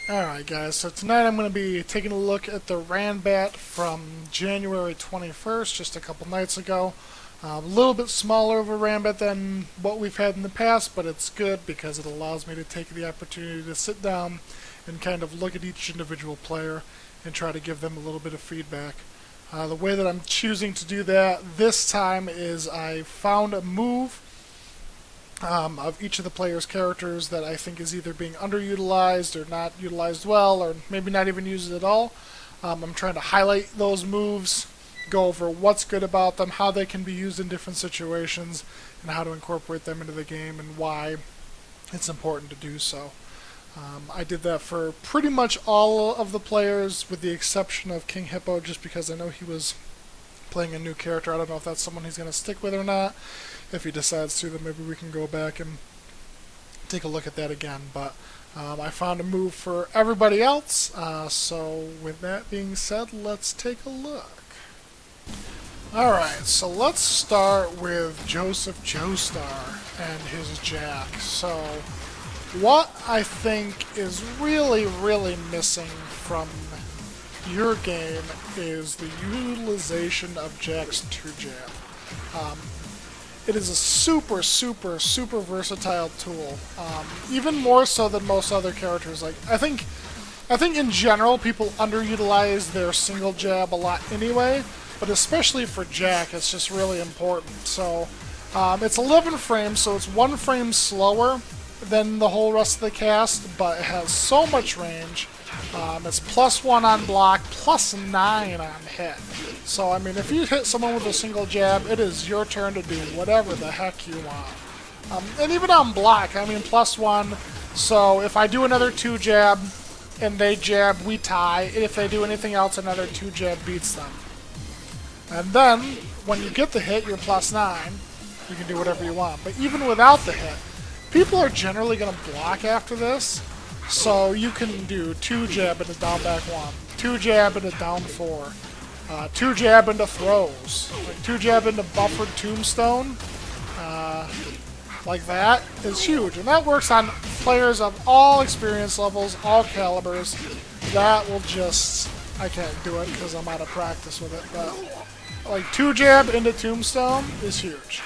Alright guys, so tonight I'm going to be taking a look at the Ranbat from January 21st, just a couple nights ago. A little bit smaller of a Ranbat than what we've had in the past, but it's good because it allows me to take the opportunity to sit down and kind of look at each individual player and try to give them a little bit of feedback. The way that I'm choosing to do that this time is I found a move of each of the players' characters that I think is either being underutilized or not utilized well, or maybe not even used at all. I'm trying to highlight those moves, go over what's good about them, how they can be used in different situations, and how to incorporate them into the game and why it's important to do so. I did that for pretty much all of the players with the exception of King Hippo, just because I know he was playing a new character. I don't know if that's someone he's going to stick with or not. If he decides to, then maybe we can go back and take a look at that again. But I found a move for everybody else. So with that being said, let's take a look. Alright, so let's start with Joseph Joestar and his Jack. So what I think is really missing from your game is the utilization of Jack's 2-jab. It is a super versatile tool, even more so than most other characters. Like I think in general people underutilize their single jab a lot anyway, but especially for Jack, it's just really important. So it's 11 frames, so it's 1 frame slower than the whole rest of the cast, but it has so much range. It's +1 on block, +9 on hit. So, I mean, if you hit someone with a single jab, it is your turn to do whatever the heck you want. And even on block, I mean, +1. So, if I do another 2-jab and they jab, we tie. And if they do anything else, another 2-jab beats them. And then, when you get the hit, you're +9. You can do whatever you want. But even without the hit, people are generally going to block after this. So you can do 2-jab into down back 1, 2-jab into down 4, 2-jab into throws, like 2-jab into buffered tombstone, like that is huge. And that works on players of all experience levels, all calibers. That will just, I can't do it because I'm out of practice with it, but like 2-jab into tombstone is huge.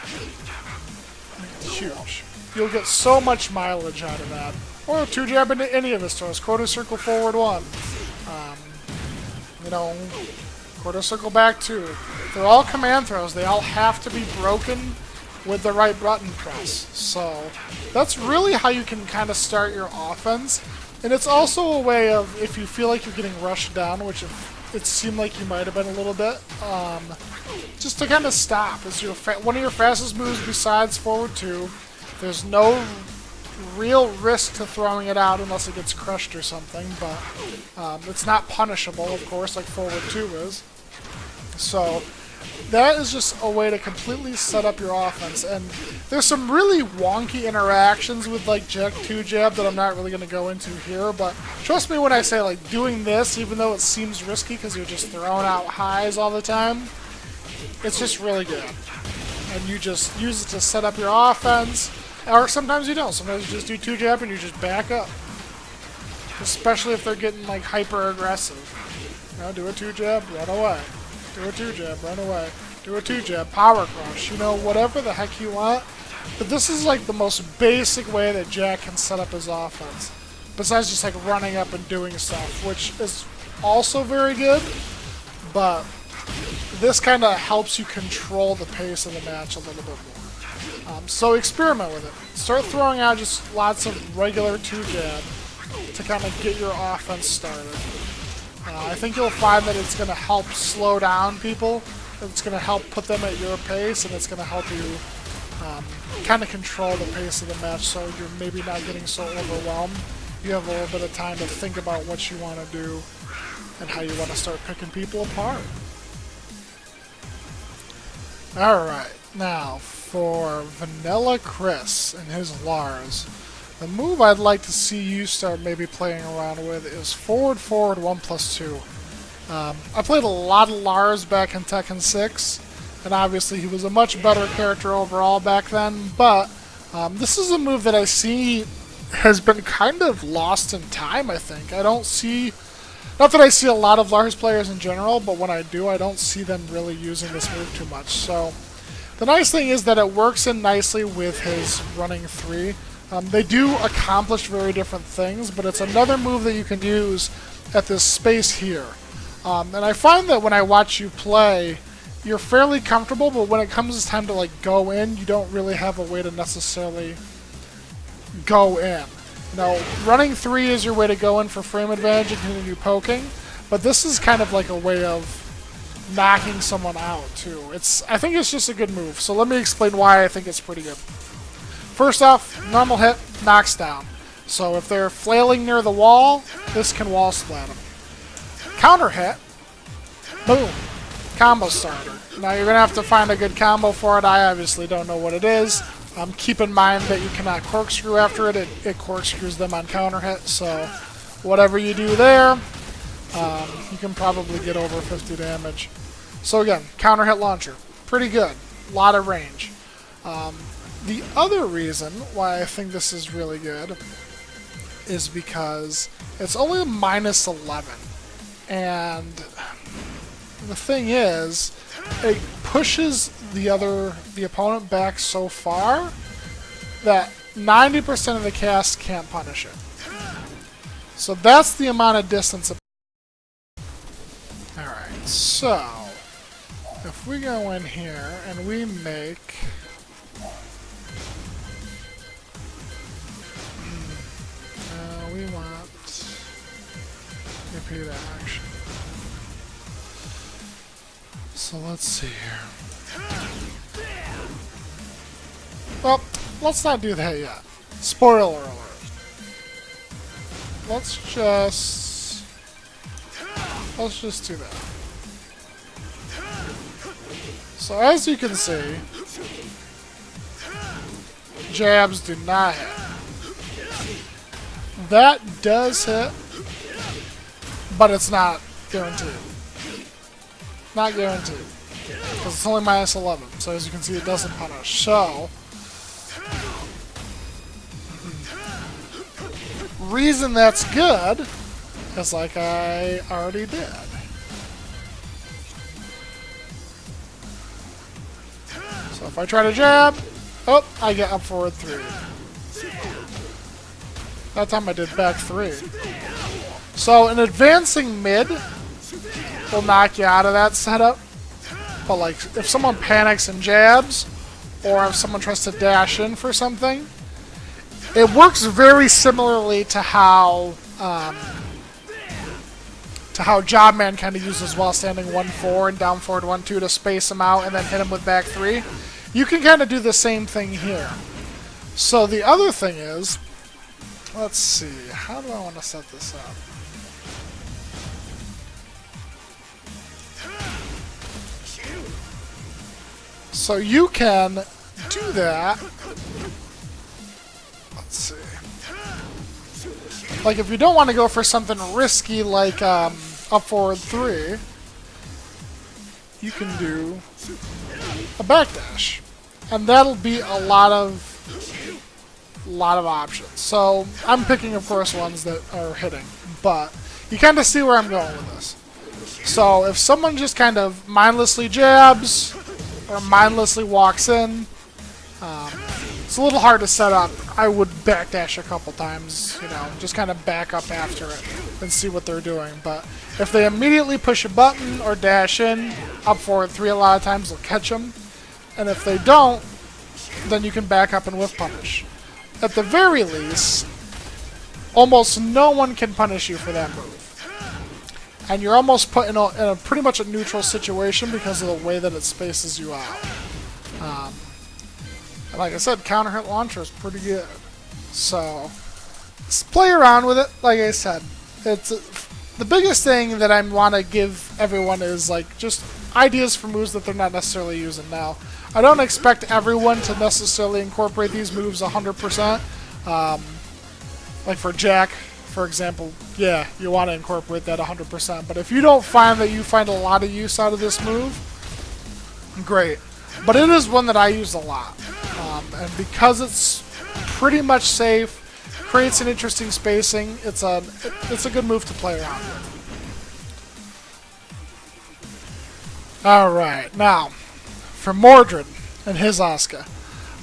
It's huge. You'll get so much mileage out of that. Or 2-jab into any of his throws. Quarter circle forward 1. Quarter circle back 2. They're all command throws. They all have to be broken with the right button press. So that's really how you can kind of start your offense. And it's also a way of, if you feel like you're getting rushed down, which it seemed like you might have been a little bit, just to kind of stop. It's one of your fastest moves besides forward 2. There's no real risk to throwing it out unless it gets crushed or something, but it's not punishable, of course, like forward 2 is. So that is just a way to completely set up your offense. And there's some really wonky interactions with like Jack 2-jab that I'm not really going to go into here, but trust me when I say like doing this, even though it seems risky because you're just throwing out highs all the time, it's just really good. And you just use it to set up your offense. Or sometimes you don't. Sometimes you just do 2-jab and you just back up. Especially if they're getting like hyper aggressive. You know, do a 2-jab, run away. Do a 2-jab, run away. Do a 2-jab, power crush. You know, whatever the heck you want. But this is like the most basic way that Jack can set up his offense. Besides just like running up and doing stuff, which is also very good. But this kind of helps you control the pace of the match a little bit more. So experiment with it. Start throwing out just lots of regular 2-jab to kind of get your offense started. I think you'll find that it's going to help slow down people. It's going to help put them at your pace, and it's going to help you kind of control the pace of the match so you're maybe not getting so overwhelmed. You have a little bit of time to think about what you want to do and how you want to start picking people apart. Alright, now for Vanilla Chris and his Lars, the move I'd like to see you start maybe playing around with is forward 1+2. I played a lot of Lars back in Tekken 6, and obviously he was a much better character overall back then, but this is a move that I see has been kind of lost in time, I think. I don't see... Not that I see a lot of Lars players in general, but when I do, I don't see them really using this move too much. So the nice thing is that it works in nicely with his running 3. They do accomplish very different things, but it's another move that you can use at this space here. And I find that when I watch you play, you're fairly comfortable, but when it comes time to like go in, you don't really have a way to necessarily go in. Now, running 3 is your way to go in for frame advantage and continue poking, but this is kind of like a way of knocking someone out too. I think it's just a good move, so let me explain why I think it's pretty good. First off, normal hit, knocks down. So if they're flailing near the wall, this can wall splat them. Counter hit, boom, combo starter. Now you're going to have to find a good combo for it. I obviously don't know what it is. Keep in mind that you cannot corkscrew after it. It corkscrews them on counter hit, so whatever you do there, you can probably get over 50 damage. So again, counter hit launcher, pretty good, a lot of range. The other reason why I think this is really good is because it's only a -11, and the thing is, it pushes the opponent back so far that 90% of the cast can't punish it. So that's the amount of distance. Alright, so if we go in here and we make we want repeat action. So let's see here. Well, let's not do that yet. Spoiler alert. Let's just do that. So as you can see, jabs do not hit. That does hit, but it's not guaranteed. Not guaranteed. Because it's only -11. So as you can see, it doesn't punish. So, reason that's good is like I already did. So if I try to jab, oh, I get up forward 3. That time I did back 3. So an advancing mid will knock you out of that setup. But like, if someone panics and jabs, or if someone tries to dash in for something, it works very similarly to how Jobman kind of uses while standing 1-4 and down forward 1-2 to space him out and then hit him with back 3. You can kind of do the same thing here. So the other thing is, let's see, how do I want to set this up? So you can do that. Let's see. Like if you don't want to go for something risky like up forward 3, you can do a backdash, and that'll be a lot of options. So I'm picking, of course, ones that are hitting, but you kind of see where I'm going with this. So if someone just kind of mindlessly jabs or mindlessly walks in, it's a little hard to set up. I would backdash a couple times, you know, just kind of back up after it and see what they're doing. But if they immediately push a button or dash in, up forward 3 a lot of times will catch them. And if they don't, then you can back up and whiff punish. At the very least, almost no one can punish you for that move. And you're almost put in a pretty much a neutral situation because of the way that it spaces you out. And like I said, counter hit launcher is pretty good. So, just play around with it. Like I said, it's the biggest thing that I want to give everyone is like just ideas for moves that they're not necessarily using now. I don't expect everyone to necessarily incorporate these moves 100%. Like for Jack, for example, yeah, you want to incorporate that 100%. But if you don't find that you find a lot of use out of this move, great. But it is one that I use a lot. And because it's pretty much safe, Creates an interesting spacing. It's a good move to play around with. Alright, now, for Mordred and his Asuka.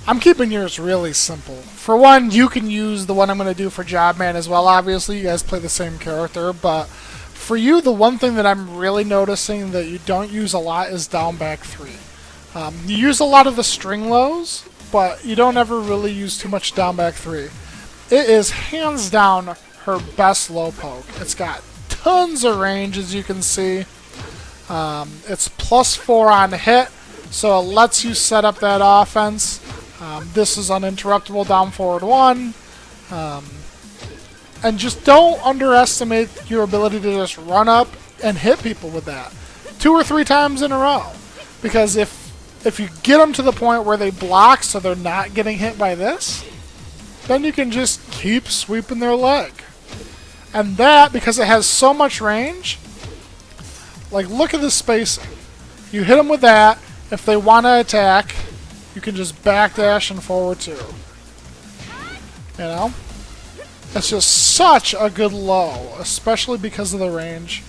I'm keeping yours really simple. For one, you can use the one I'm going to do for Jobman as well. Obviously, you guys play the same character, but for you, the one thing that I'm really noticing that you don't use a lot is down back 3. You use a lot of the string lows, but you don't ever really use too much down back 3. It is hands down her best low poke. It's got tons of range, as you can see. It's +4 on hit, so it lets you set up that offense. This is uninterruptible down forward 1. And just don't underestimate your ability to just run up and hit people with that 2 or 3 times in a row. Because if you get them to the point where they block so they're not getting hit by this, then you can just keep sweeping their leg. And that, because it has so much range, like look at this spacing. You hit them with that, if they want to attack, you can just backdash and forward 2. You know? It's just such a good low, especially because of the range.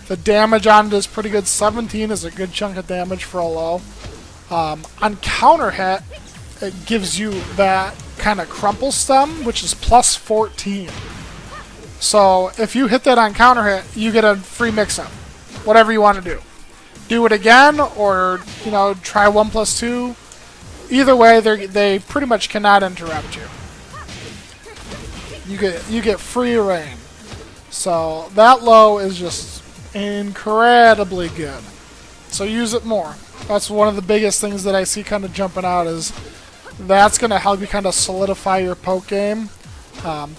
The damage on it is pretty good. 17 is a good chunk of damage for a low. On counter hit, it gives you that kind of crumple stem, which is +14. So if you hit that on counter hit, you get a free mix-up. Whatever you want to do. Do it again, or try 1+2. Either way, they pretty much cannot interrupt you. You get free reign. So that low is just incredibly good. So use it more. That's one of the biggest things that I see kind of jumping out is that's going to help you kind of solidify your poke game.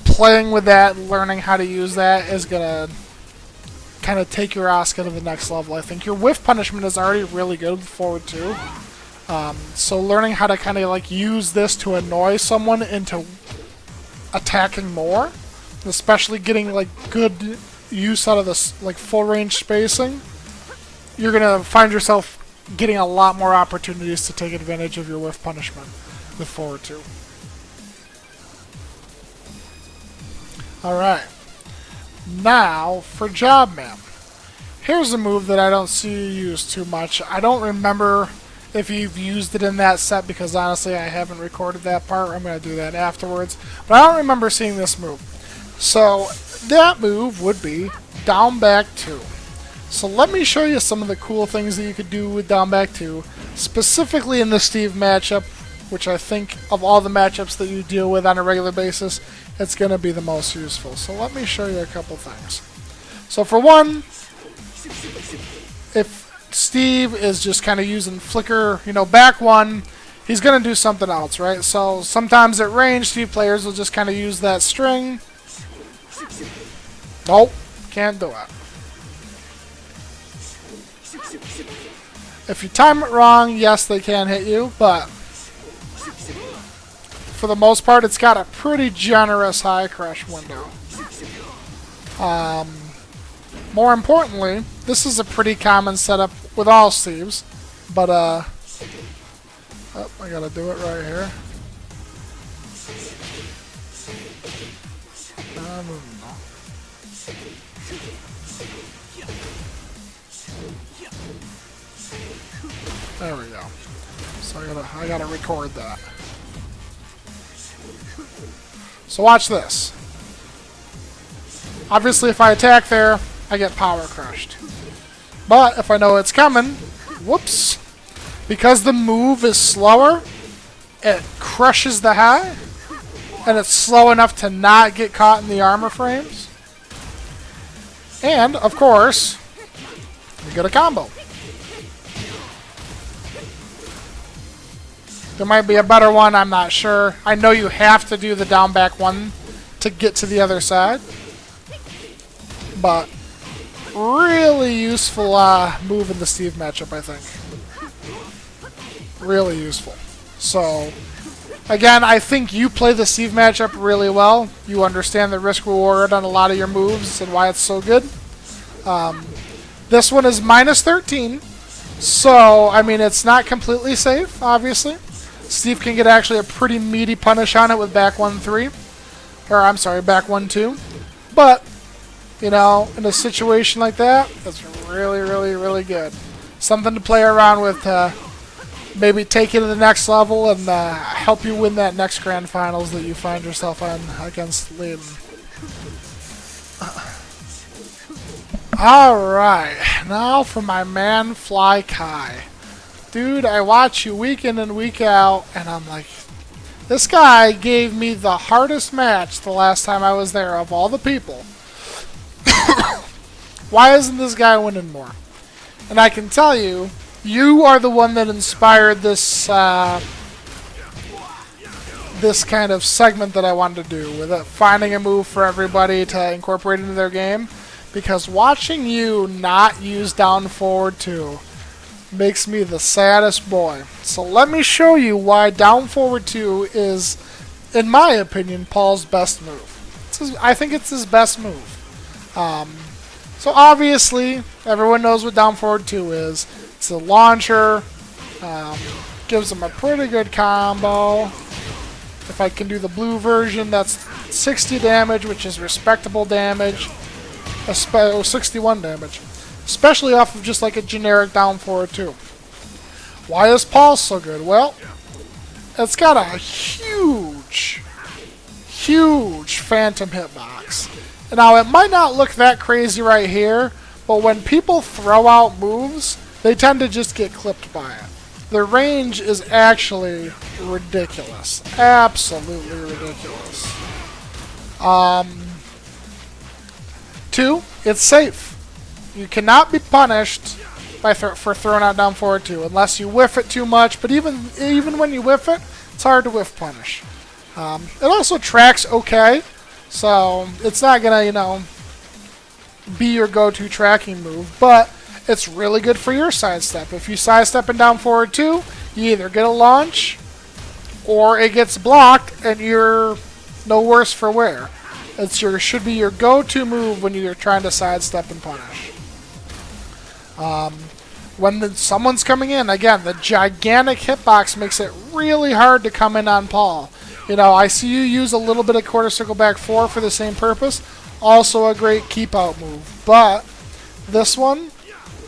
Playing with that, learning how to use that is going to kind of take your Asuka to the next level. I think your whiff punishment is already really good with forward 2. So learning how to kind of like use this to annoy someone into attacking more, especially getting like good use out of this like full range spacing, you're gonna find yourself getting a lot more opportunities to take advantage of your whiff punishment with forward 2. Alright, now for Jobman. Here's a move that I don't see you use too much. I don't remember if you've used it in that set because honestly I haven't recorded that part. I'm going to do that afterwards. But I don't remember seeing this move. So that move would be down back 2. So let me show you some of the cool things that you could do with down back 2, specifically in the Steve matchup, which I think of all the matchups that you deal with on a regular basis, it's going to be the most useful. So let me show you a couple things. So for one, if Steve is just kind of using flicker, back 1, he's going to do something else, right? So sometimes at range, Steve players will just kind of use that string. Nope, can't do it. If you time it wrong, yes, they can hit you, but for the most part, it's got a pretty generous high crush window. More importantly, this is a pretty common setup with all Steves, but oh, I gotta do it right here. There we go. So I gotta record that. So watch this. Obviously, if I attack there, I get power crushed. But if I know it's coming, whoops, because the move is slower, it crushes the high, and it's slow enough to not get caught in the armor frames. And, of course, you get a combo. There might be a better one, I'm not sure. I know you have to do the down back 1 to get to the other side. But really useful move in the Steve matchup, I think. Really useful. So, again, I think you play the Steve matchup really well. You understand the risk-reward on a lot of your moves and why it's so good. This one is -13. So, I mean, it's not completely safe, obviously. Steve can get actually a pretty meaty punish on it with back 1-3. Or, I'm sorry, back 1-2. But, you know, in a situation like that, that's really, really, really good. Something to play around with to maybe take you to the next level and help you win that next grand finals that you find yourself on against Ladon. Alright, now for my man Fly Kai. Dude, I watch you week in and week out, and I'm like, this guy gave me the hardest match the last time I was there of all the people. Why isn't this guy winning more? And I can tell you, you are the one that inspired this this kind of segment that I wanted to do, with finding a move for everybody to incorporate into their game. Because watching you not use down forward 2 makes me the saddest boy. So let me show you why down forward 2 is, in my opinion, Paul's best move. I think it's his best move. So obviously, everyone knows what down forward 2 is. It's a launcher. Gives him a pretty good combo. If I can do the blue version, that's 60 damage, which is respectable damage. 61 damage. Especially off of just like a generic down forward 2. Why is Paul so good? Well, it's got a huge phantom hitbox. Now, it might not look that crazy right here, but when people throw out moves, they tend to just get clipped by it. The range is actually ridiculous. Absolutely ridiculous. 2, it's safe. You cannot be punished by for throwing out down forward 2 unless you whiff it too much, but even when you whiff it, it's hard to whiff punish. It also tracks okay, so it's not gonna, you know, be your go-to tracking move, but it's really good for your sidestep. If you sidestep and down forward 2, you either get a launch or it gets blocked and you're no worse for wear. Should be your go-to move when you're trying to sidestep and punish. When someone's coming in, again, the gigantic hitbox makes it really hard to come in on Paul. You know, I see you use a little bit of quarter circle back 4 for the same purpose. Also a great keep-out move. But this one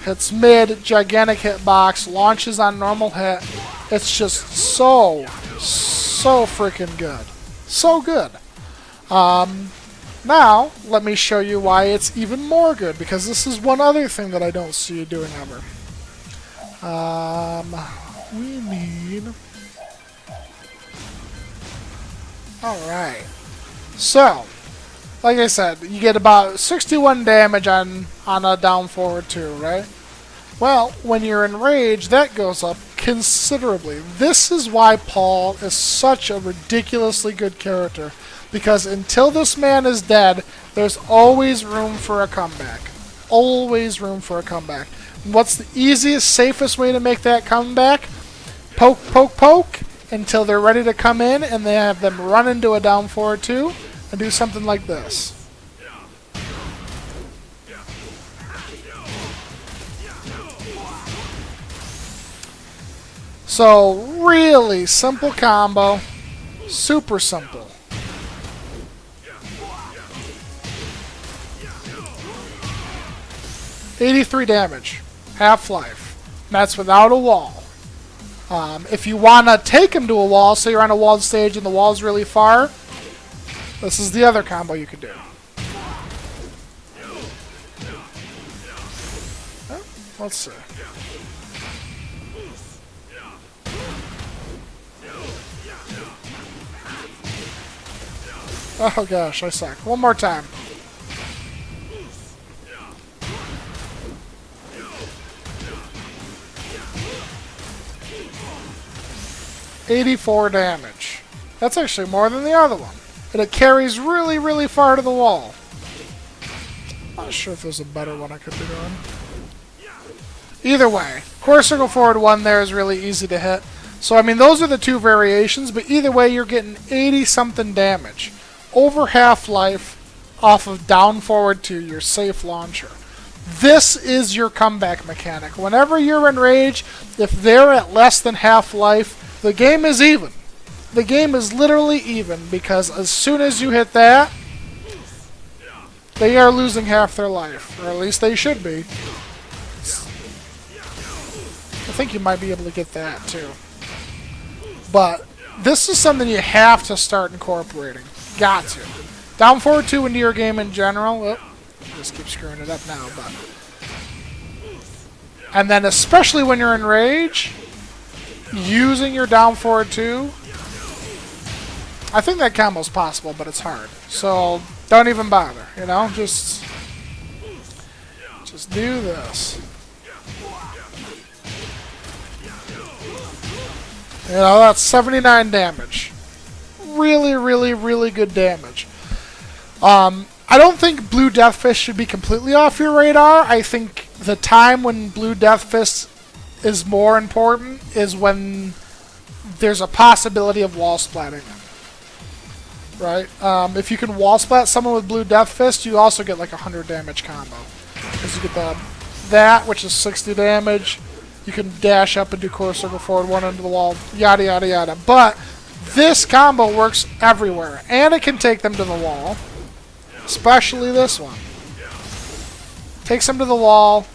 hits mid, gigantic hitbox, launches on normal hit. It's just so freaking good. So good. Now, let me show you why it's even more good, because this is one other thing that I don't see you doing ever. We need... Alright. So, like I said, you get about 61 damage on a down forward 2, right? Well, when you're in rage, that goes up considerably. This is why Paul is such a ridiculously good character. Because until this man is dead, there's always room for a comeback. Always room for a comeback. And what's the easiest, safest way to make that comeback? Poke, poke, poke, until they're ready to come in, and they have them run into a down forward 2 and do something like this. So, really simple combo. Super simple. $83 damage. Half-life. That's without a wall. If you want to take him to a wall, say you're on a walled stage and the wall's really far, this is the other combo you could do. Let's see. Oh gosh, I suck. One more time. $84 damage. That's actually more than the other one. And it carries really, really far to the wall. Not sure if there's a better one I could be doing. Either way, quarter circle forward 1 there is really easy to hit. So, I mean, those are the two variations, but either way, you're getting 80-something damage. Over half-life off of down forward 2, your safe launcher. This is your comeback mechanic. Whenever you're in rage, if they're at less than half-life, the game is even. the game is literally even, because as soon as you hit that, they are losing half their life, or at least they should be. I think you might be able to get that too. But this is something you have to start incorporating. Got to. Down forward 2 into your game in general. Oh, just keep screwing it up now, but. And then especially when you're in rage, using your down forward 2. I think that combo's possible, but it's hard. So don't even bother, you know? Just do this. You know, that's 79 damage. Really, really, really good damage. I don't think Blue Death Fist should be completely off your radar. I think the time when Blue Death Fist is more important is when there's a possibility of wall splatting them. Right? If you can wall splat someone with Blue Death Fist, you also get like a 100 damage combo. Because you get that, which is 60 damage. You can dash up and do quarter circle forward, 1 into the wall, yada yada yada. But this combo works everywhere, and it can take them to the wall. Especially this one. Takes them to the wall,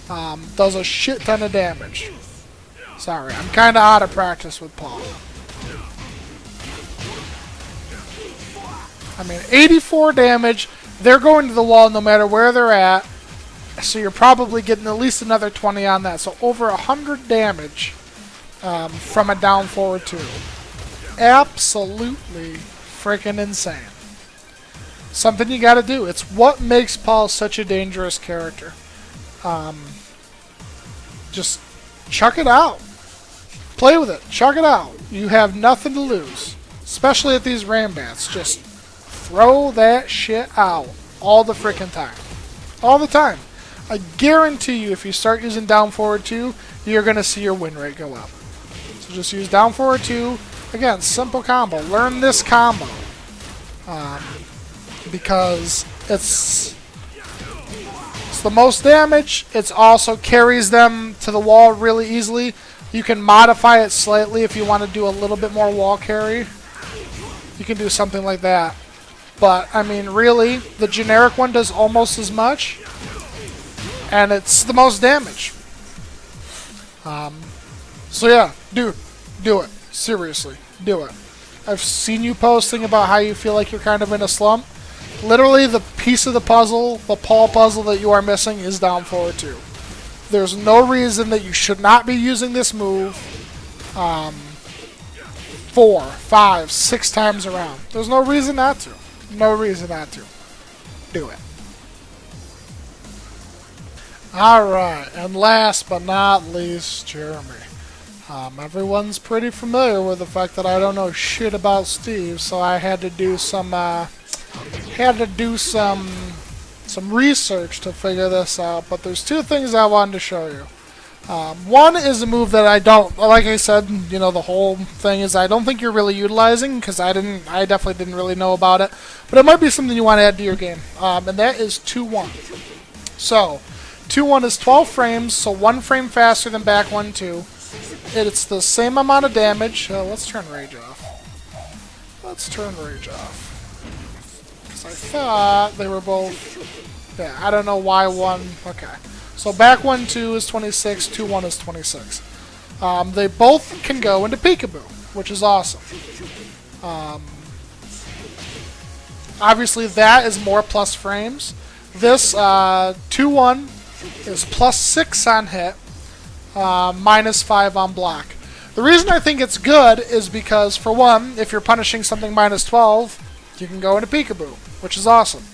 does a shit ton of damage. Sorry, I'm kind of out of practice with Paul. I mean, 84 damage, they're going to the wall no matter where they're at. So you're probably getting at least another 20 on that. So over 100 damage from a down forward 2. Absolutely freaking insane. Something you gotta do. It's what makes Paul such a dangerous character. Just chuck it out. Play with it. Chuck it out. You have nothing to lose. Especially at these Ranbats. Just throw that shit out. All the freaking time. All the time. I guarantee you, if you start using down forward 2, you're going to see your win rate go up. So just use down forward 2. Again, simple combo. Learn this combo. Because it's the most damage. It also carries them to the wall really easily. You can modify it slightly if you want to do a little bit more wall carry. You can do something like that. But, I mean, really, the generic one does almost as much. And it's the most damage. So yeah, dude, do it. Seriously, do it. I've seen you posting about how you feel like you're kind of in a slump. Literally, the piece of the puzzle, the Paul puzzle that you are missing is down forward 2. There's no reason that you should not be using this move 4, 5, 6 times around. There's no reason not to. No reason not to. Do it. Alright, and last but not least, Jeremy. Everyone's pretty familiar with the fact that I don't know shit about Steve, so I had to do some research to figure this out. But there's 2 things I wanted to show you. One is a move that I don't, like I said, you know, the whole thing is I don't think you're really utilizing, because I definitely didn't really know about it. But it might be something you want to add to your game, and that is 2-1. So 2-1 is 12 frames, so 1 frame faster than back 1-2. It's the same amount of damage. Let's turn Rage off. Let's turn Rage off. Because I thought they were both... Yeah, I don't know why one... Okay. So back 1-2 is 26, 2-1 is 26. They both can go into Peekaboo, which is awesome. Obviously, that is more plus frames. This 2-1 is plus 6 on hit, minus 5 on block. The reason I think it's good is because, for one, if you're punishing something minus 12, you can go into Peekaboo, which is awesome.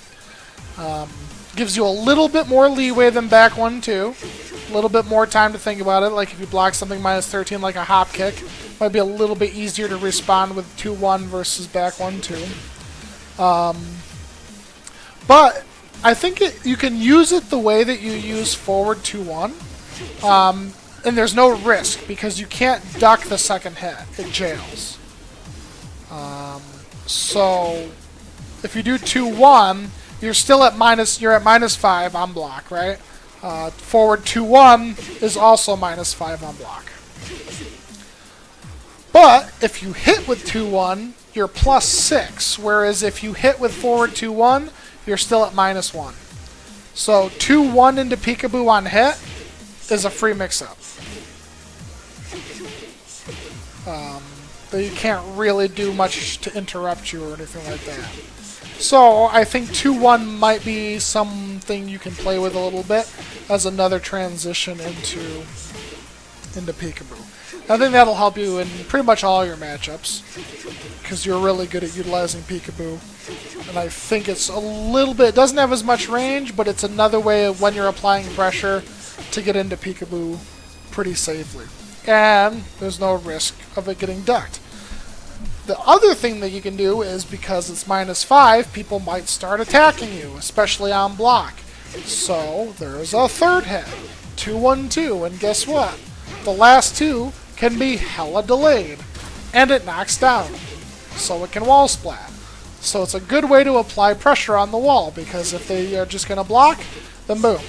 Gives you a little bit more leeway than back 1-2. A little bit more time to think about it. Like if you block something minus 13 like a hop kick, might be a little bit easier to respond with 2-1 versus back 1-2. But I think you can use it the way that you use forward 2-1. And there's no risk because you can't duck the second hit. It jails. So if you do 2-1, you're still at minus 5 on block, right? Forward 2-1 is also minus 5 on block. But if you hit with 2-1, you're plus 6, whereas if you hit with forward 2-1, you're still at minus 1. So 2-1 into peekaboo on hit is a free mix-up. But you can't really do much to interrupt you or anything like that. So I think 2-1 might be something you can play with a little bit as another transition into peekaboo. I think that'll help you in pretty much all your matchups because you're really good at utilizing peekaboo. And I think it's a little bit, it doesn't have as much range, but it's another way of when you're applying pressure to get into peekaboo pretty safely. And there's no risk of it getting ducked. The other thing that you can do is because it's minus 5, people might start attacking you, especially on block. So there's a third hit, 2-1-2, and guess what? The last two can be hella delayed, and it knocks down, so it can wall splat. So it's a good way to apply pressure on the wall, because if they are just going to block, then boom.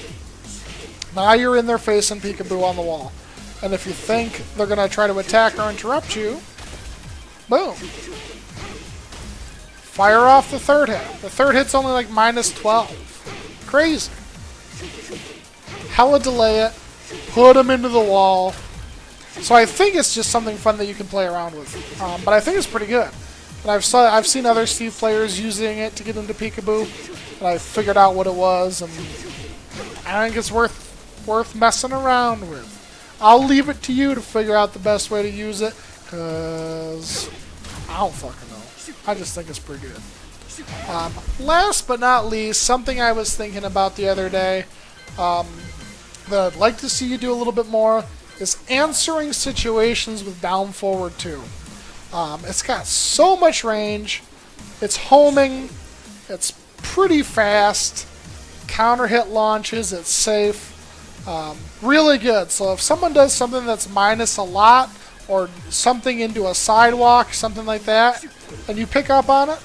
Now you're in their face and peekaboo on the wall. And if you think they're going to try to attack or interrupt you, boom. Fire off the third hit. The third hit's only like minus 12. Crazy. Hella delay it. Put them into the wall. So I think it's just something fun that you can play around with. But I think it's pretty good. And I've seen other Steve players using it to get into peekaboo. And I figured out what it was. And I think it's worth messing around with. I'll leave it to you to figure out the best way to use it. Because I don't fucking know. I just think it's pretty good. Last but not least, something I was thinking about the other day that I'd like to see you do a little bit more is answering situations with down forward 2. It's got so much range. It's homing. It's pretty fast. Counter hit launches. It's safe. Really good. So if someone does something that's minus a lot, or something into a sidewalk, something like that, and you pick up on it,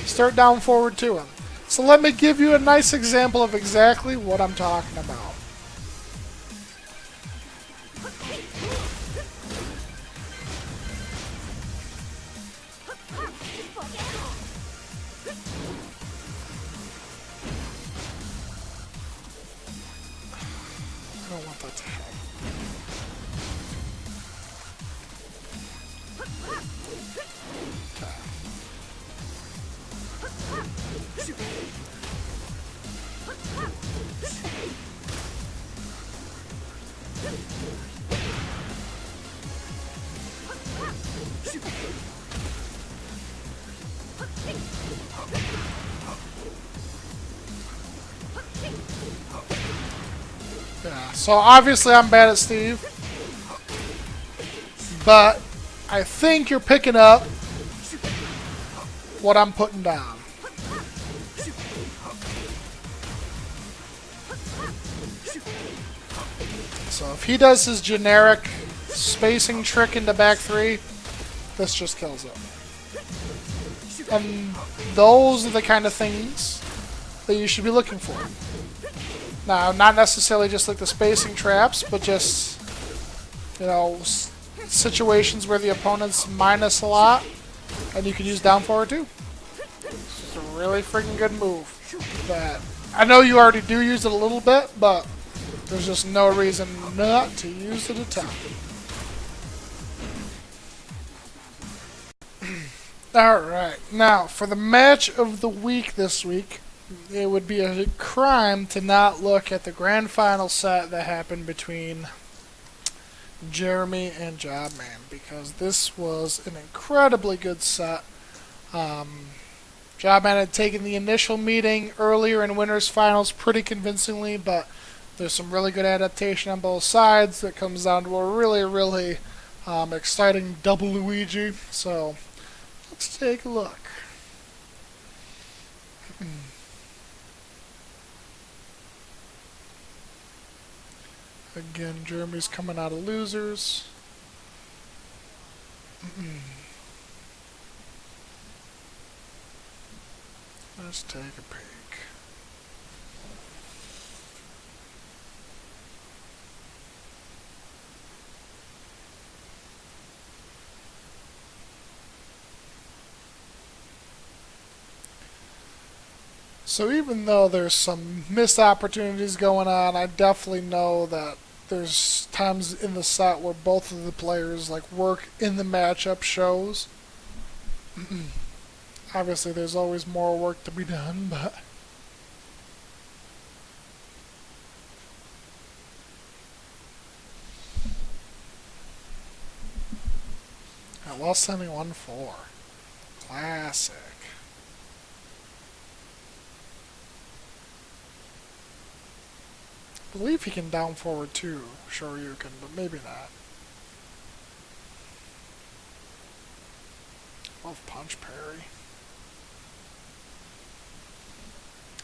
start down forward to him. So let me give you a nice example of exactly what I'm talking about. I don't want that to happen. Yeah, so obviously I'm bad at Steve, but I think you're picking up what I'm putting down. So if he does his generic spacing trick into back 3, this just kills it. And those are the kind of things that you should be looking for. Now, not necessarily just like the spacing traps, but just, you know, situations where the opponent's minus a lot, and you can use down forward too. It's a really freaking good move. That I know you already do use it a little bit, but there's just no reason not to use it a ton. Alright, now for the match of the week this week, it would be a crime to not look at the grand final set that happened between Jeremy and Jobman, because this was an incredibly good set. Jobman had taken the initial meeting earlier in Winners Finals pretty convincingly, but there's some really good adaptation on both sides that comes down to a really, really exciting double Luigi. So let's take a look. Again, Jeremy's coming out of losers. Let's take a peek. So even though there's some missed opportunities going on, I definitely know that there's times in the set where both of the players like work in the matchup shows. Obviously, there's always more work to be done, but I lost sending 1-4. Classic. I believe he can down forward too, Shoryuken, but maybe not. Love punch parry.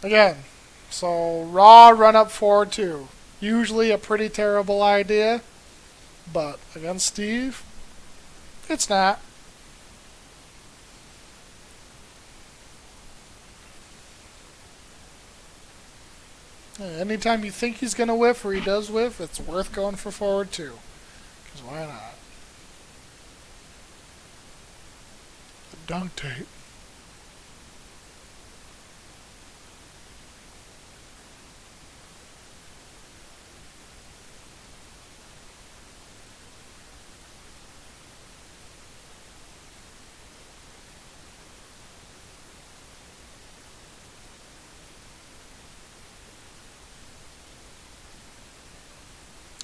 Again, so raw run up forward two. Usually a pretty terrible idea, but against Steve, it's not. Anytime you think he's going to whiff or he does whiff, it's worth going for forward two. Because why not? The dunk tape.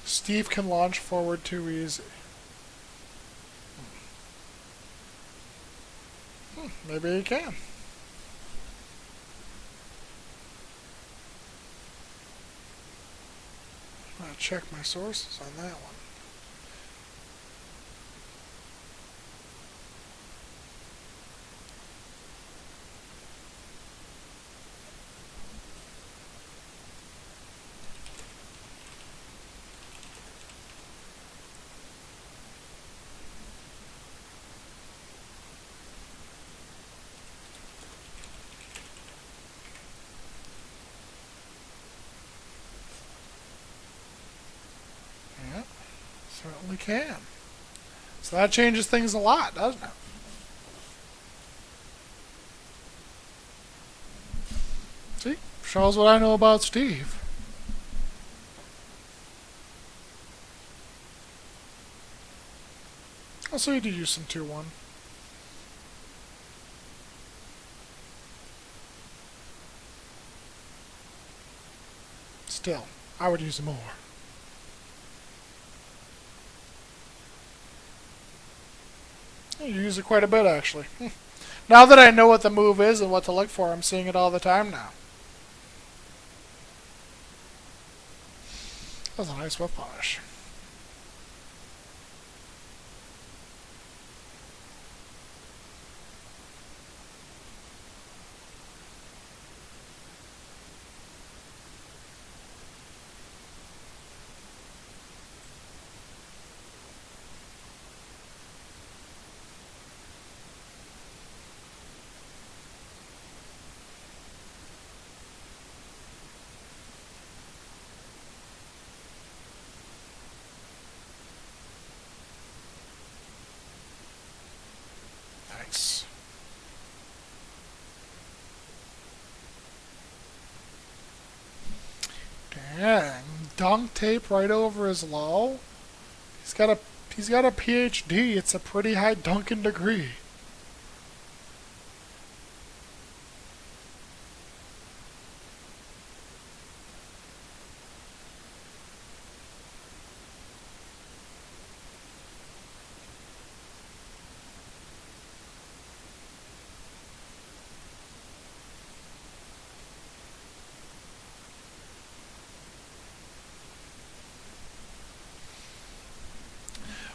Steve can launch forward too easy. Maybe he can. I'm going to check my sources on that one. Yeah, certainly can. So that changes things a lot, doesn't it? See? Shows what I know about Steve. Also, you did use some 2-1. Still, I would use more. You use it quite a bit, actually. Now that I know what the move is and what to look for, I'm seeing it all the time now. That was a nice whip punish. Nice. Dang. Dunk tape right over his low? He's got a PhD. It's a pretty high Duncan degree.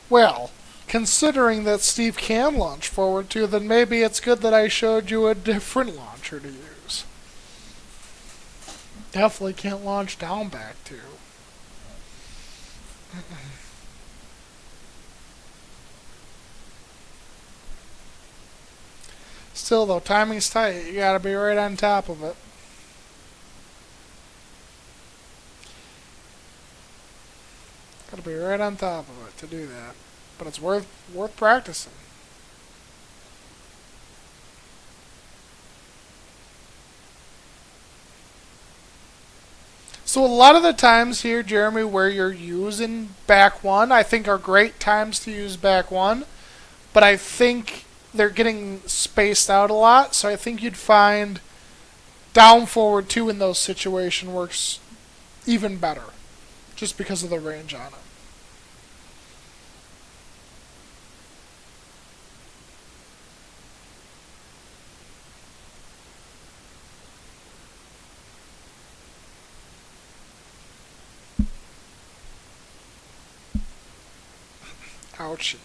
Well, considering that Steve can launch forward too, then maybe it's good that I showed you a different launcher to use. Definitely can't launch down back too. Still though, timing's tight. You gotta be right on top of it. Gotta be right on top of it to do that. But it's worth practicing. So a lot of the times here, Jeremy, where you're using back one, I think are great times to use back one, but I think they're getting spaced out a lot. So I think you'd find down forward two in those situations works even better, just because of the range on it. Ouchie.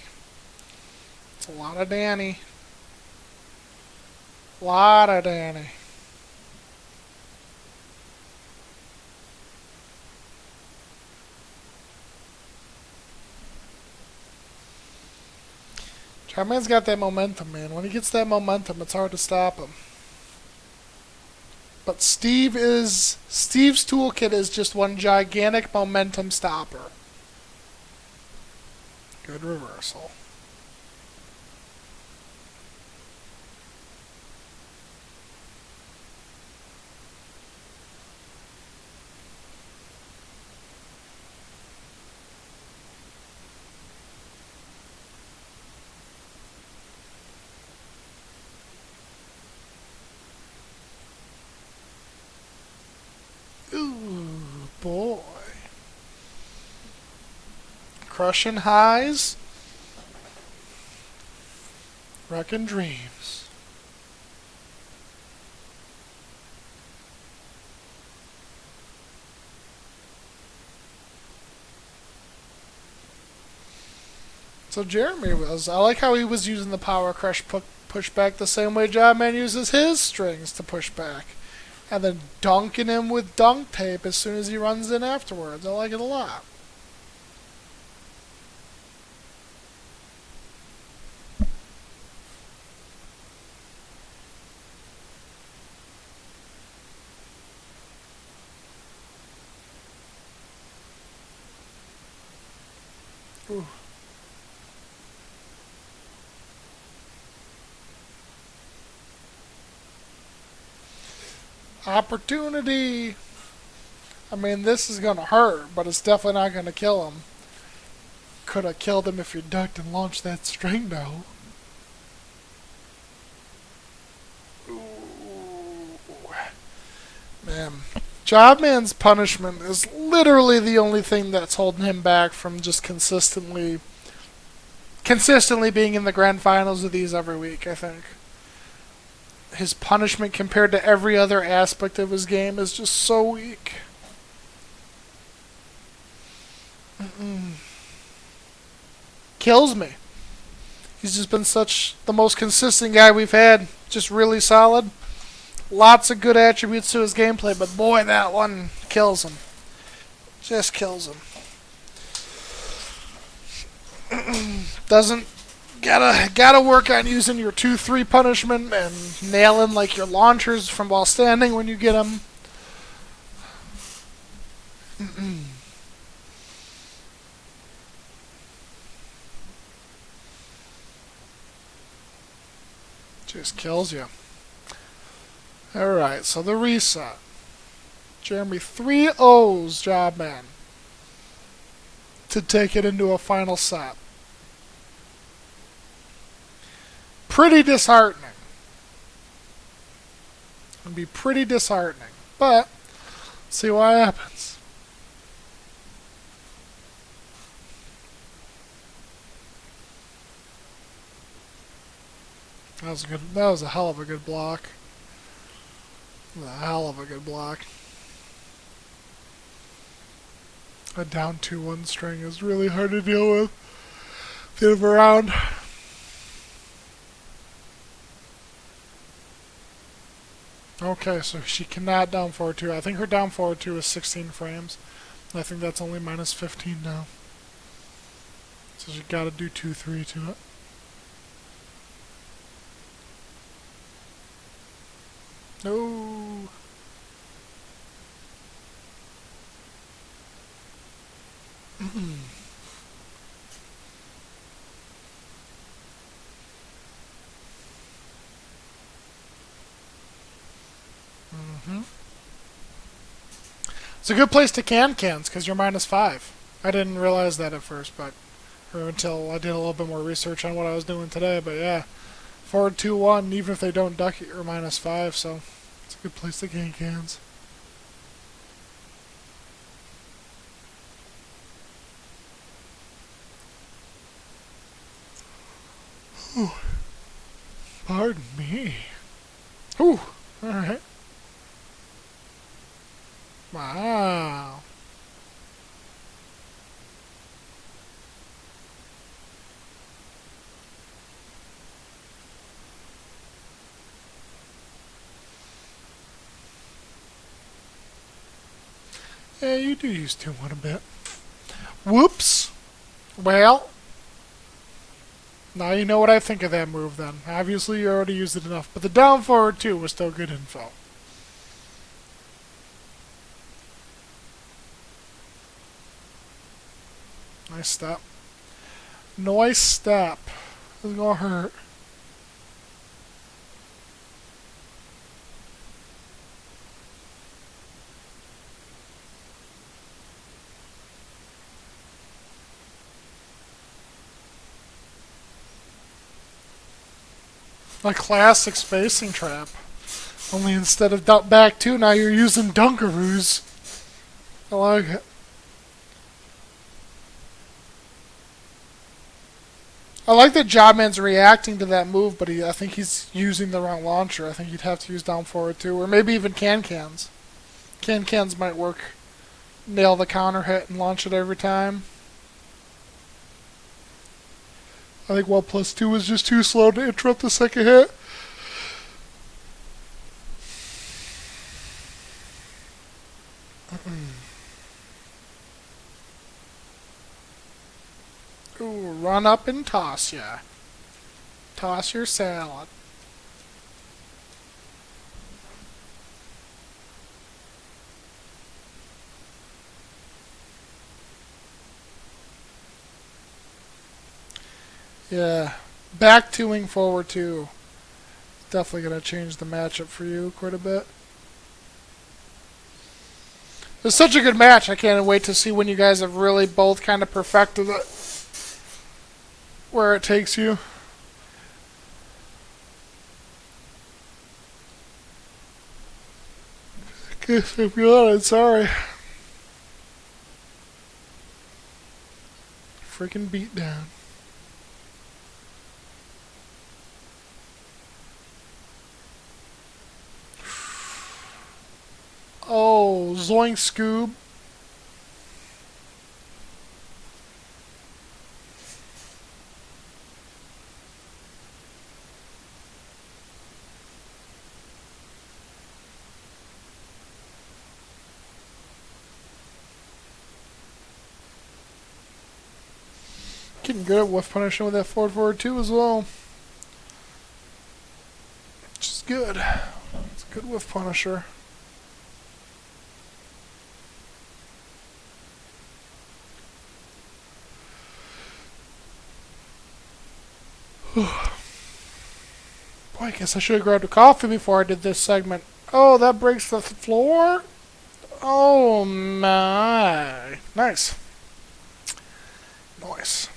It's a lot of Danny. Lot of Danny. Jobman's got that momentum, man. When he gets that momentum, it's hard to stop him. But Steve's toolkit is just one gigantic momentum stopper. Good reversal. Ooh, boy. Crushing highs. Wrecking dreams. So Jeremy I like how he was using the power crush pushback the same way Jobman uses his strings to push back. And then dunking him with dunk tape as soon as he runs in afterwards. I like it a lot. Ooh. Opportunity. I mean, this is going to hurt, but it's definitely not going to kill him. Could have killed him if you ducked and launched that string, though. Ooh. Man. Jobman's punishment is literally the only thing that's holding him back from just consistently being in the grand finals of these every week, I think. His punishment compared to every other aspect of his game is just so weak. Kills me. He's just been the most consistent guy we've had. Just really solid. Lots of good attributes to his gameplay, but boy, that one kills him. Just kills him. Doesn't gotta work on using your 2-3 punishment and nailing like your launchers from while standing when you get them. Just kills you. Alright, so the reset. Jeremy 3 O's Jobman to take it into a final set. Pretty disheartening. It'd be pretty disheartening. But, see what happens. That was a hell of a good block. A hell of a good block. A down 2-1 string is really hard to deal with at the end of a round. Okay, so she cannot down forward 2. I think her down forward 2 is 16 frames. I think that's only minus 15 now. So she gotta do 2-3 to it. No. It's a good place to can cans because you're -5. I didn't realize that at first, but or until I did a little bit more research on what I was doing today. But yeah, forward 2-1, even if they don't duck it, you're -5. So it's a good place to can cans. Ooh, pardon me. Ooh, all right. Wow. Yeah, you do use 2-1 a bit. Whoops. Well, now you know what I think of that move then. Obviously, you already used it enough, but the down forward 2 was still good info. Nice step. Nice step. This is gonna hurt. A classic spacing trap. Only instead of back 2, now you're using Dunkaroos. I like it. I like that Jobman's reacting to that move, but I think he's using the wrong launcher. I think he'd have to use down forward 2, or maybe even can-cans. Can-cans might work. Nail the counter hit and launch it every time. I think while +2 was just too slow to interrupt the second hit. Ooh, run up and toss ya. Toss your salad. Yeah. Back 2ing forward 2. Definitely going to change the matchup for you quite a bit. It's such a good match. I can't wait to see when you guys have really both kind of perfected it. Where it takes you. Guess I'm good. Sorry. Freaking beatdown. Oh, Zoink Scoob. Getting good at whiff punishing with that forward 2 as well. Which is good. It's a good whiff punisher. Boy, I guess I should have grabbed a coffee before I did this segment. Oh, that breaks the floor? Oh my. Nice. Nice.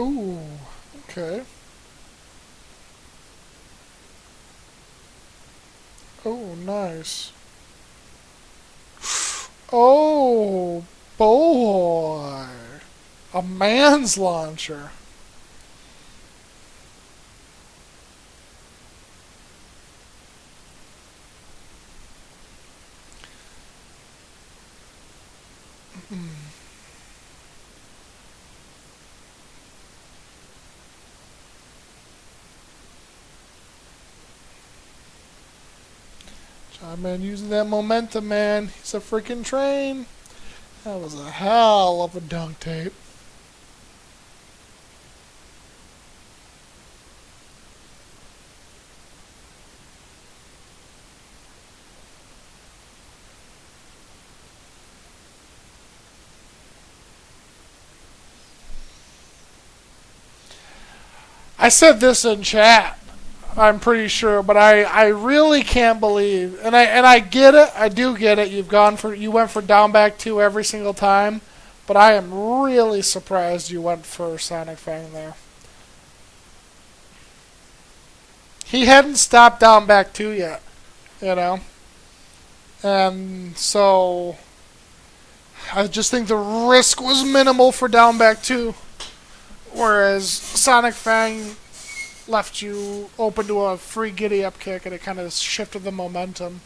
Ooh, okay. Oh, nice. Oh, boy. A man's launcher. Jobman using that momentum, man. He's a freaking train. That was a hell of a dunk tape. I said this in chat, I'm pretty sure, but I really can't believe, and I get it, I do get it. You went for down back two every single time, but I am really surprised you went for Sonic Fang there. He hadn't stopped down back two yet, you know, and so I just think the risk was minimal for down back two, whereas Sonic Fang left you open to a free giddy up kick, and it kind of shifted the momentum.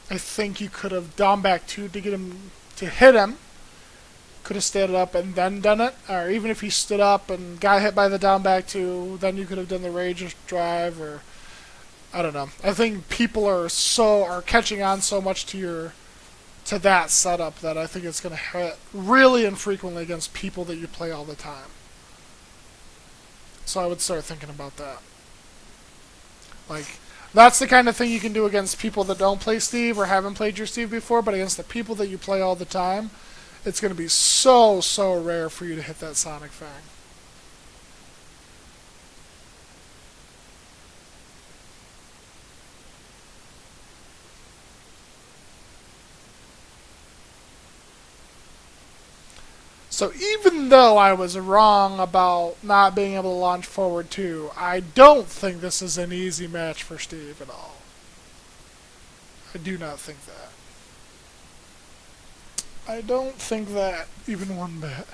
I think you could have down back two to get him to hit him. Could have stayed up and then done it, or even if he stood up and got hit by the down back two, then you could have done the rage drive, or I don't know. I think people are catching on so much to that setup that I think it's going to hit really infrequently against people that you play all the time. So I would start thinking about that. Like, that's the kind of thing you can do against people that don't play Steve or haven't played your Steve before, but against the people that you play all the time, it's going to be so rare for you to hit that Sonic Fang. So even though I was wrong about not being able to launch forward two, I don't think this is an easy match for Steve at all. I do not think that. I don't think that even one bit.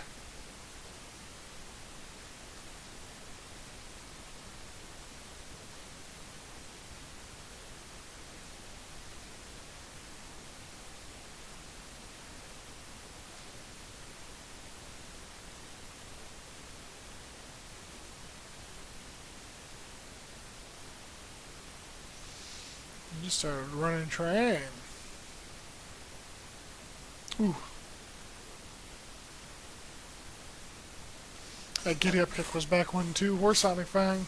You just started running train. Ooh. That giddy up kick was back one too. Or Sonic Fang.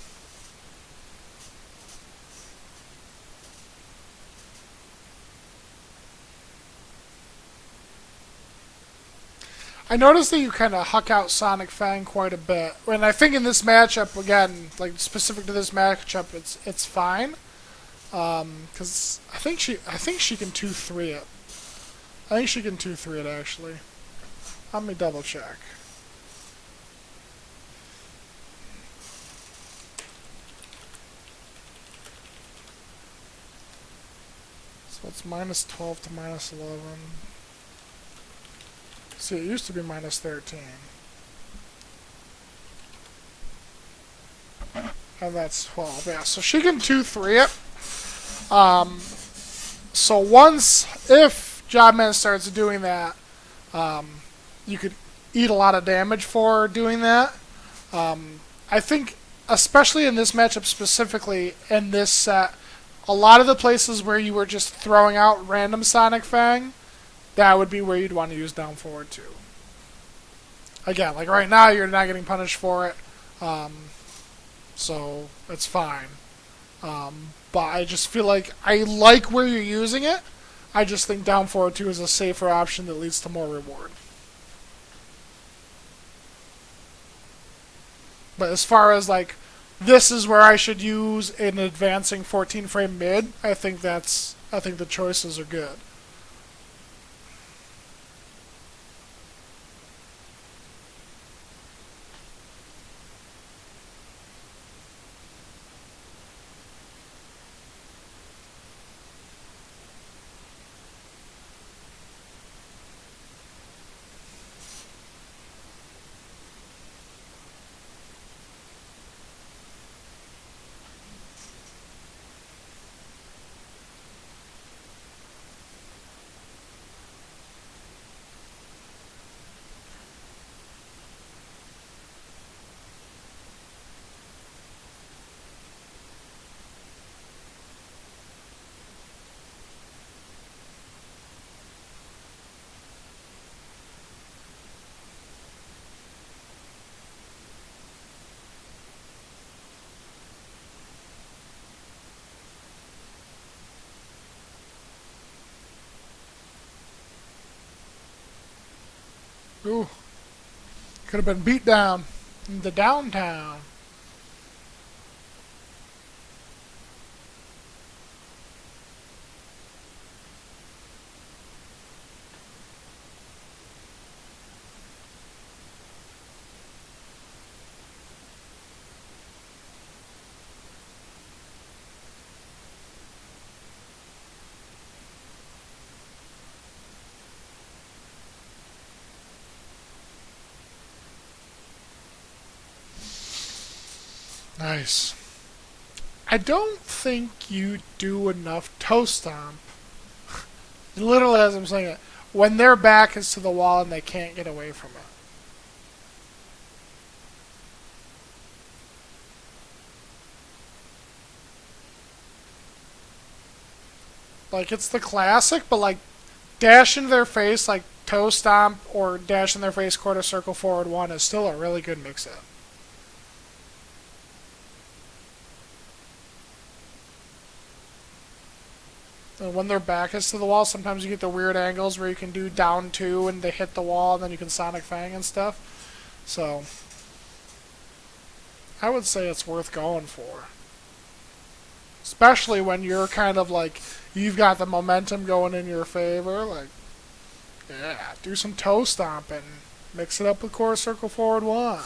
I noticed that you kind of huck out Sonic Fang quite a bit, and I think in this matchup, again, like specific to this matchup, it's fine. Because I think she can 2-3 it. I think she can 2-3 it actually. Let me double check. So it's minus 12 to minus 11. See, it used to be minus 13. And that's 12. Yeah, so she can 2-3 it. So if Jobman starts doing that, you could eat a lot of damage for doing that. I think, especially in this matchup specifically, in this set, a lot of the places where you were just throwing out random Sonic Fang, that would be where you'd want to use down forward too. Again, like right now, you're not getting punished for it, so it's fine. But I just feel like I like where you're using it. I just think down forward 2 is a safer option that leads to more reward. But as far as like, this is where I should use an advancing 14 frame mid, I think the choices are good. Ooh, could have been beat down in the downtown. Nice. I don't think you do enough toe stomp. Literally, as I'm saying it, when their back is to the wall and they can't get away from it. Like, it's the classic, but like, dash into their face, like toe stomp or dash in their face, quarter circle, forward one is still a really good mix up. And when their back is to the wall, sometimes you get the weird angles where you can do down two and they hit the wall and then you can Sonic Fang and stuff. So, I would say it's worth going for. Especially when you're kind of like, you've got the momentum going in your favor. Like, yeah, do some toe stomping. Mix it up with quarter circle forward one.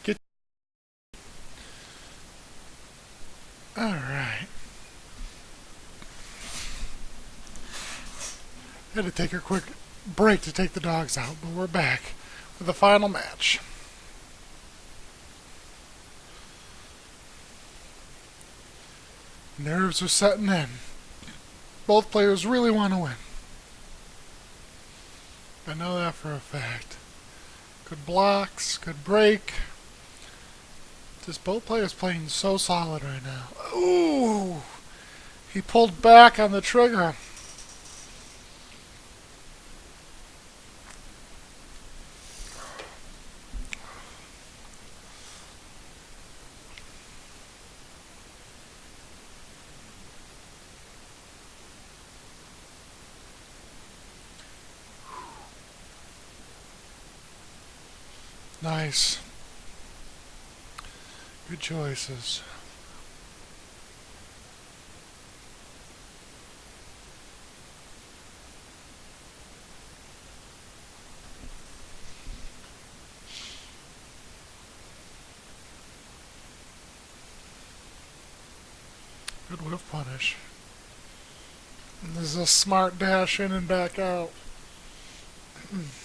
Get. Alright. Had to take a quick break to take the dogs out, but we're back for the final match. Nerves are setting in. Both players really want to win. I know that for a fact. Good blocks, good break. Just both players playing so solid right now. Ooh! He pulled back on the trigger. Nice. Good choices. Good whiff punish. And this is a smart dash in and back out. Mm-hmm.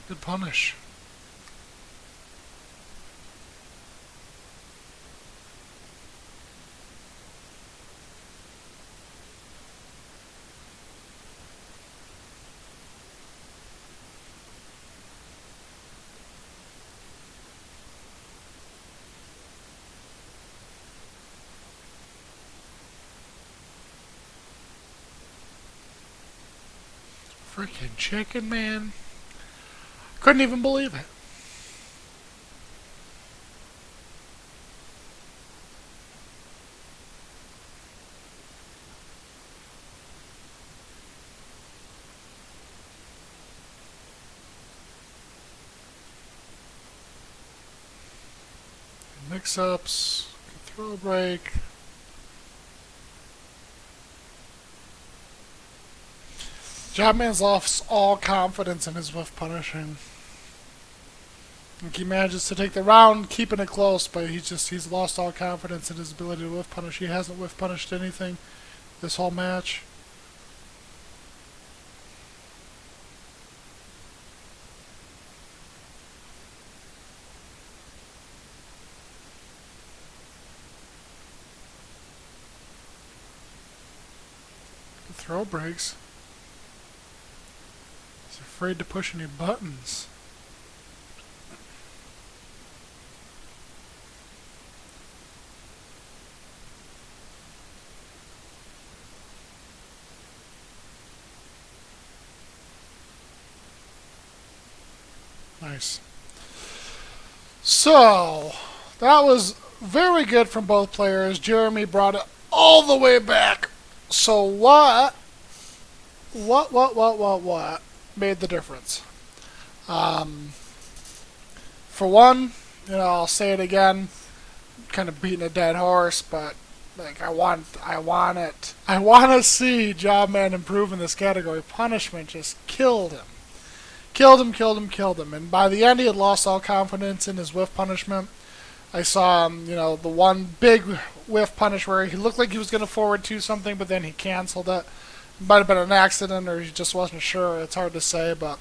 Good punish. Freaking chicken, man. Couldn't even believe it. Mix-ups, throw break. Jobman's lost all confidence in his whiff punishing. Like he manages to take the round, keeping it close, but he's lost all confidence in his ability to whiff punish. He hasn't whiff punished anything this whole match. The throw breaks. He's afraid to push any buttons. Nice. So, that was very good from both players. Jeremy brought it all the way back. So what made the difference? For one, I'll say it again, kind of beating a dead horse, but like I want to see Jobman improve in this category. Punishment just killed him. Killed him. And by the end, he had lost all confidence in his whiff punishment. I saw him, the one big whiff punish where he looked like he was going to forward to something, but then he canceled it. It might have been an accident or he just wasn't sure. It's hard to say, but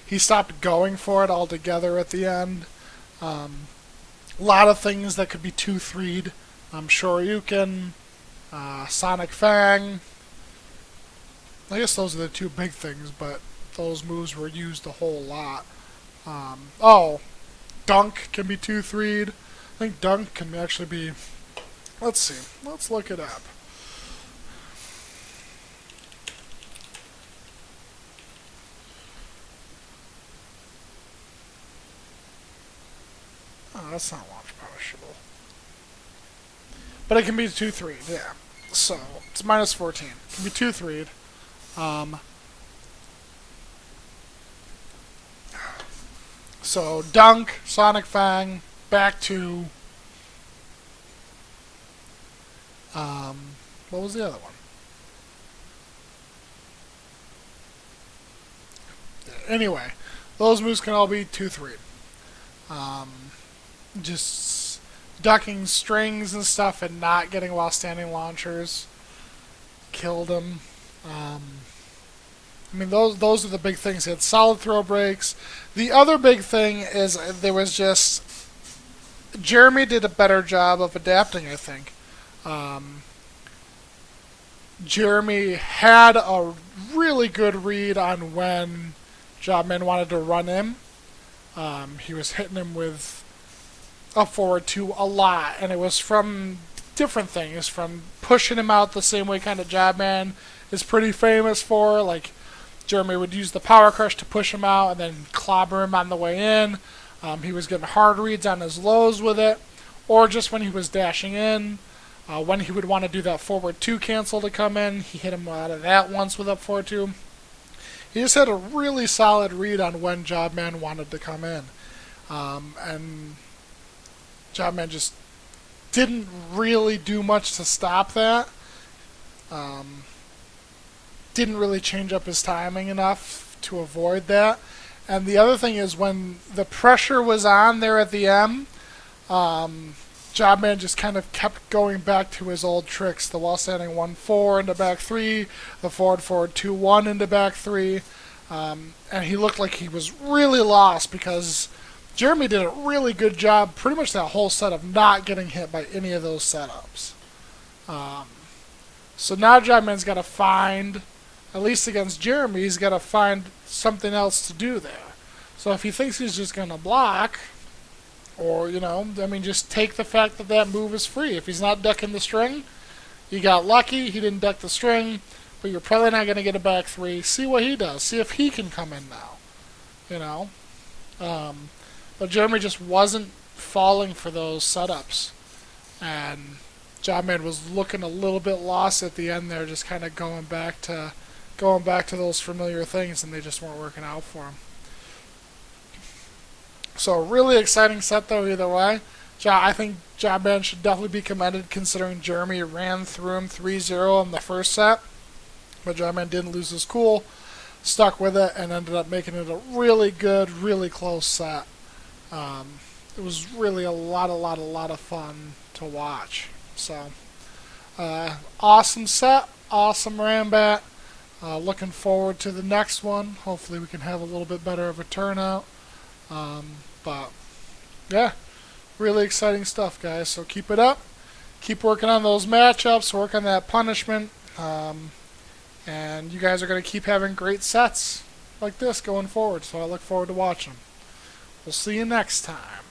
he stopped going for it altogether at the end. A lot of things that could be 2-3'd. Shoryuken, Sonic Fang. I guess those are the two big things, but those moves were used a whole lot. Dunk can be 2-3'd. I think Dunk can actually be... Let's see. Let's look it up. Oh, that's not launch punishable. But it can be 2-3'd, yeah. So, it's minus 14. It can be 2-3'd. So, Dunk, Sonic Fang, back to... what was the other one? Anyway, those moves can all be 2-3'd. Just ducking strings and stuff and not getting while standing launchers killed him. Those are the big things. He had solid throw breaks. The other big thing is there was just... Jeremy did a better job of adapting, I think. Jeremy had a really good read on when Jobman wanted to run him. He was hitting him with up forward 2 a lot, and it was from different things, from pushing him out the same way kind of Jobman is pretty famous for, like Jeremy would use the power crush to push him out and then clobber him on the way in. He was getting hard reads on his lows with it, or just when he was dashing in. When he would want to do that forward 2 cancel to come in, he hit him out of that once with up forward 2. He just had a really solid read on when Jobman wanted to come in. And Jobman just didn't really do much to stop that. Didn't really change up his timing enough to avoid that. And the other thing is when the pressure was on there at the M, Jobman just kind of kept going back to his old tricks. The while standing 1-4 into back 3, the forward 2-1 into back 3. And he looked like he was really lost because Jeremy did a really good job pretty much that whole set of not getting hit by any of those setups. So now Jobman's got to find, at least against Jeremy, he's got to find something else to do there. So if he thinks he's just going to block, or, just take the fact that that move is free. If he's not ducking the string, you got lucky, he didn't duck the string, but you're probably not going to get a back 3. See what he does. See if he can come in now. But Jeremy just wasn't falling for those setups. And Jobman was looking a little bit lost at the end there, just kind of going back to those familiar things, and they just weren't working out for him. So a really exciting set though either way. I think Jobman should definitely be commended considering Jeremy ran through him 3-0 in the first set. But Jobman didn't lose his cool, stuck with it, and ended up making it a really good, really close set. It was really a lot of fun to watch. So, awesome set, awesome Ranbat. Looking forward to the next one. Hopefully we can have a little bit better of a turnout. But, yeah, really exciting stuff, guys. So keep it up. Keep working on those matchups. Work on that punishment. And you guys are going to keep having great sets like this going forward. So I look forward to watching them. We'll see you next time.